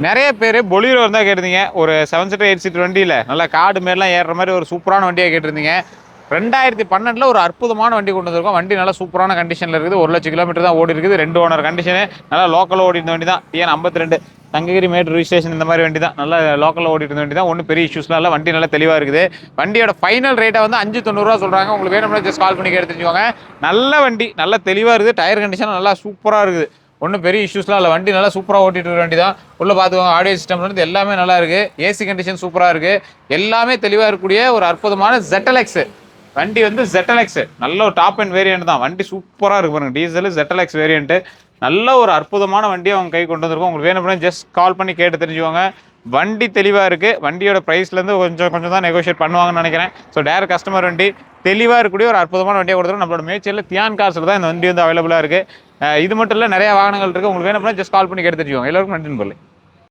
நிறைய பேர் பொலிரோ இருந்தால் கேட்டிருந்தீங்க. ஒரு 7 சீட்டர் 8 சீட்டர் வண்டியில் நல்லா காடு மாரிலாம் ஏறுற மாதிரி ஒரு சூப்பரான வண்டியாக கேட்டிருந்தீங்க. 2012 ஒரு அற்புதமான வண்டி கொண்டு வந்திருக்கோம். வண்டி நல்லா சூப்பரான கண்டிஷனில் இருக்குது. 1,00,000 கிலோமீட்டர் தான் ஓடி இருக்குது. 2 ஓனர் கண்டிஷனு. நல்லா லோக்கலில் ஓடி இருந்த வண்டி தான். TN 52 தங்ககிரி மேட் ரிஜிஸ்ட்ரேஷன் இந்த மாதிரி வண்டி தான். நல்லா லோக்கலில் ஓடி இருந்த வண்டி தான். ஒன்றும் பெரிய இஷ்யூஸ்லாம் இல்லை. வண்டி நல்லா தெளிவாக இருக்குது. வண்டியோட ஃபைனல் ரேட்டை வந்து 590 சொல்கிறாங்க. உங்களுக்கு வேணும்னா ஜஸ்ட் கால் பண்ணி கேட்டு தெரிஞ்சுக்கோங்க. நல்ல வண்டி, நல்லா தெளிவாக இருக்குது. டயர் கண்டிஷன் நல்லா சூப்பராக இருக்குது. ஒன்றும் பெரிய இஷ்யூஸ்லாம் இல்லை. வண்டி நல்லா சூப்பராக ஓட்டிட்டு இருக்க வண்டி தான். உள்ளே பார்த்துக்கோங்க, ஆடியோ சிஸ்டம்லேருந்து எல்லாமே நல்லா இருக்குது. ஏசி கண்டிஷன் சூப்பராக இருக்குது. எல்லாமே தெளிவாக இருக்கக்கூடிய ஒரு அற்புதமான ZLX வண்டி வந்து ZLX நல்ல ஒரு டாப் அண்ட் வேரியன்ட் தான். வண்டி சூப்பராக இருக்கு பாருங்க. டீசல் ZLX வேரியன்ட் நல்ல ஒரு அற்புதமான வண்டியை அவங்க கை கொண்டு வந்திருக்கோம். உங்களுக்கு வேணும் ஜஸ்ட் கால் பண்ணி கேட்டு தெரிஞ்சுக்கோங்க. வண்டி தெளிவாக இருக்குது. வண்டியோட ப்ரைஸ்லேருந்து கொஞ்சம் தான் நெகோஷியேட் பண்ணுவாங்கன்னு நினைக்கிறேன். ஸோ டேரக்ட் கஸ்டமர் வண்டி தெளிவாக இருக்கக்கூடிய ஒரு அற்புதமான வண்டியை கொடுத்துருக்கோம். நம்மளோட மேச்சேரியில் தியான் கார்ஸில் தான் இந்த வண்டி வந்து அவைலபிளாக இருக்குது. இது மட்டும் இல்லை, நிறைய வாகனங்கள் இருக்குது. உங்களுக்கு வேணும் ஜஸ்ட் கால் பண்ணி கேட்டு தெரிஞ்சுக்கோங்க. எல்லாருக்கும் நன்றி நண்பர்களே.